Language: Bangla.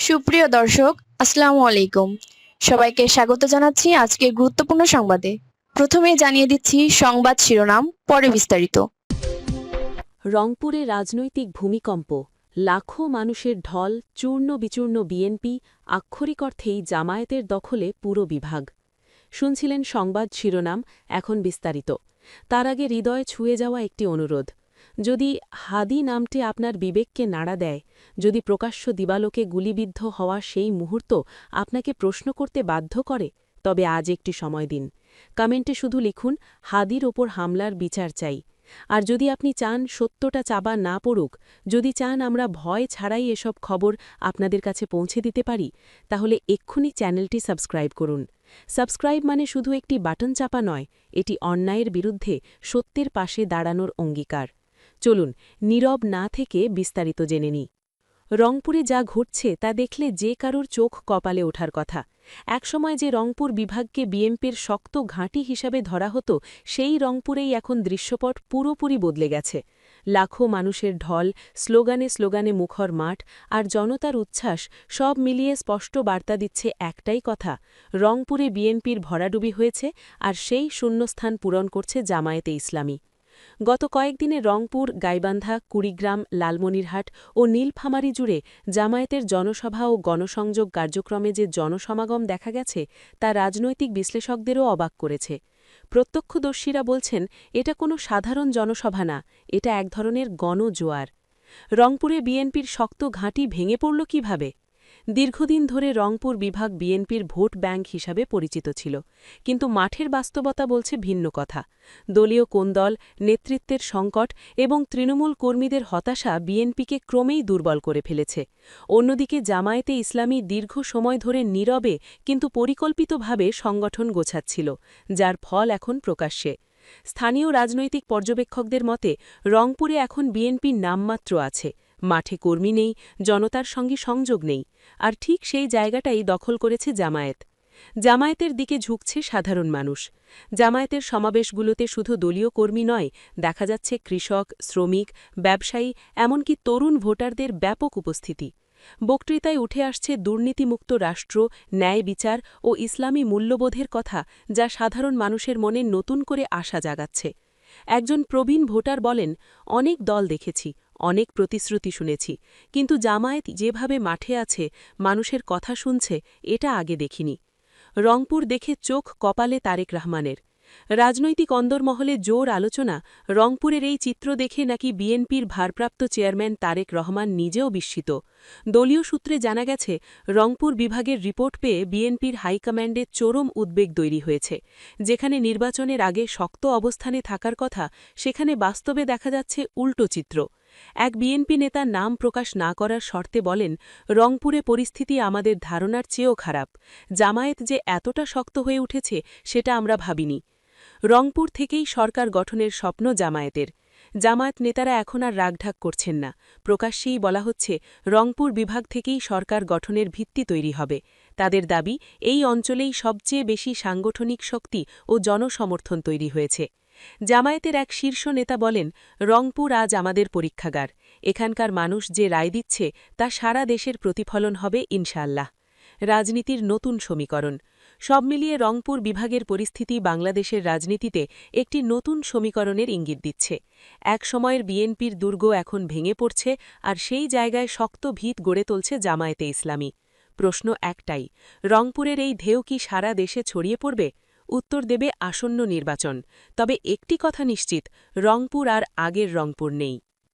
সুপ্রিয় দর্শক, আসসালামু আলাইকুম। সবাইকে স্বাগত জানাচ্ছি আজকের গুরুত্বপূর্ণ সংবাদে। প্রথমে জানিয়ে দিচ্ছি সংবাদ শিরোনাম, পরে বিস্তারিত। রংপুরে রাজনৈতিক ভূমিকম্প, লাখো মানুষের ঢল, চূর্ণ বিচূর্ণ বিএনপি, আক্ষরিক অর্থেই জামায়াতের দখলে পুরো বিভাগ। শুনছিলেন সংবাদ শিরোনাম, এখন বিস্তারিত। তার আগে হৃদয় ছুঁয়ে যাওয়া একটি অনুরোধ। যদি হাদি নামটি আপনার বিবেককে নাড়া দেয়, যদি প্রকাশ্য দিবালোকে গুলিবিদ্ধ হওয়া সেই মুহূর্ত আপনাকে প্রশ্ন করতে বাধ্য করে, তবে আজ একটি সময় দিন। কমেন্টে শুধু লিখুন, হাদির ওপর হামলার বিচার চাই। আর যদি আপনি চান সত্যটা চাবা না পড়ুক, যদি চান আমরা ভয় ছাড়াই এসব খবর আপনাদের কাছে পৌঁছে দিতে পারি, তাহলে এক্ষুনি চ্যানেলটি সাবস্ক্রাইব করুন। সাবস্ক্রাইব মানে শুধু একটি বাটন চাপা নয়, এটি অন্যায়ের বিরুদ্ধে সত্যের পাশে দাঁড়ানোর অঙ্গীকার। চলুন নীরব না থেকে বিস্তারিত জেনে নিই। রংপুরে যা ঘটছে তা দেখলে যে কারোর চোখ কপালে ওঠার কথা। একসময় যে রংপুর বিভাগকে বিএনপির শক্ত ঘাঁটি হিসাবে ধরা হতো, সেই রংপুরেই এখন দৃশ্যপট পুরোপুরি বদলে গেছে। লাখো মানুষের ঢল, স্লোগানে স্লোগানে মুখর মাঠ আর জনতার উচ্ছ্বাস সব মিলিয়ে স্পষ্ট বার্তা দিচ্ছে একটাই কথা, রংপুরে বিএনপির ভরাডুবি হয়েছে আর সেই শূন্যস্থান পূরণ করছে জামায়াতে ইসলামী। গত কয়েকদিনে রংপুর, গাইবান্ধা, কুড়িগ্রাম, লালমনিরহাট ও নীলফামারী জুড়ে জামায়াতের জনসভা ও গণসংযোগ কার্যক্রমে যে জনসমাগম দেখা গেছে, তা রাজনৈতিক বিশ্লেষকদেরও অবাক করেছে। প্রত্যক্ষদর্শীরা বলছেন, এটা কোনো সাধারণ জনসভা না, এটা এক ধরনের গণজোয়ার। রংপুরে বিএনপির শক্ত ঘাঁটি ভেঙে পড়ল কীভাবে? দীর্ঘদিন ধরে রংপুর বিভাগ বিএনপির ভোট ব্যাংক হিসাবে পরিচিত ছিল, কিন্তু মাঠের বাস্তবতা বলছে ভিন্ন কথা। দলীয় কোন্দল, নেতৃত্বের সংকট এবং তৃণমূল কর্মীদের হতাশা বিএনপিকে ক্রমেই দুর্বল করে ফেলেছে। অন্যদিকে জামায়াতে ইসলামী দীর্ঘ সময় ধরে নীরবে কিন্তু পরিকল্পিতভাবে সংগঠন গোছাচ্ছিল, যার ফল এখন প্রকাশ্যে। স্থানীয় রাজনৈতিক পর্যবেক্ষকদের মতে রংপুরে এখন বিএনপির নামমাত্র আছে, মাঠে কর্মী নেই, জনতার সঙ্গে সংযোগ নেই। আর ঠিক সেই জায়গাটাই দখল করেছে জামায়াত। জামায়াতের দিকে ঝুঁকছে সাধারণ মানুষ। জামায়াতের সমাবেশগুলোতে শুধু দলীয় কর্মী নয়, দেখা যাচ্ছে কৃষক, শ্রমিক, ব্যবসায়ী, এমনকি তরুণ ভোটারদের ব্যাপক উপস্থিতি। বক্তৃতায় উঠে আসছে দুর্নীতিমুক্ত রাষ্ট্র, ন্যায় বিচার ও ইসলামী মূল্যবোধের কথা, যা সাধারণ মানুষের মনে নতুন করে আশা জাগাচ্ছে। একজন প্রবীণ ভোটার বলেন, অনেক দল দেখেছি, অনেক প্রতিশ্রুতি শুনেছি, কিন্তু জামায়াত যেভাবে মাঠে আছে, মানুষের কথা শুনছে, এটা আগে দেখিনি। রংপুর দেখে চোখ কপালে তারেক রহমানের। রাজনৈতিক অন্দরমহলে জোর আলোচনা, রংপুরের এই চিত্র দেখে নাকি বিএনপির ভারপ্রাপ্ত চেয়ারম্যান তারেক রহমান নিজেও বিস্মিত। দলীয় সূত্রে জানা গেছে, রংপুর বিভাগের রিপোর্ট পেয়ে বিএনপির হাইকমান্ডে চরম উদ্বেগ তৈরি হয়েছে। যেখানে নির্বাচনের আগে শক্ত অবস্থানে থাকার কথা, সেখানে বাস্তবে দেখা যাচ্ছে উল্টো চিত্র। এক বিএনপি নেতা নাম প্রকাশ না করার শর্তে বলেন, রংপুরে পরিস্থিতি আমাদের ধারণার চেয়েও খারাপ। জামায়াত যে এতটা শক্ত হয়ে উঠেছে সেটা আমরা ভাবিনি। রংপুর থেকেই সরকার গঠনের স্বপ্ন জামায়াতের। জামায়াত নেতারা এখন আর রাগঢাক করছেন না। প্রকাশ্যেই বলা হচ্ছে, রংপুর বিভাগ থেকেই সরকার গঠনের ভিত্তি তৈরি হবে। তাদের দাবি, এই অঞ্চলেই সবচেয়ে বেশি সাংগঠনিক শক্তি ও জনসমর্থন তৈরি হয়েছে। জামায়াতের এক শীর্ষ নেতা বলেন, রংপুর আজ আমাদের পরীক্ষাগার। এখানকার মানুষ যে রায় দিচ্ছে তা সারা দেশের প্রতিফলন হবে ইনশাআল্লাহ। রাজনীতির নতুন সমীকরণ। সব মিলিয়ে রংপুর বিভাগের পরিস্থিতি বাংলাদেশের রাজনীতিতে একটি নতুন সমীকরণের ইঙ্গিত দিচ্ছে। এক সময়ের বিএনপির দুর্গ এখন ভেঙে পড়ছে, আর সেই জায়গায় শক্ত ভিত গড়ে তুলছে জামায়াতে ইসলামী। প্রশ্ন একটাই, রংপুরের এই ঢেউ কি সারা দেশে ছড়িয়ে পড়বে? উত্তর দেবে আসন্ন নির্বাচন। তবে একটি কথা নিশ্চিত, রংপুর আর আগের রংপুর নেই।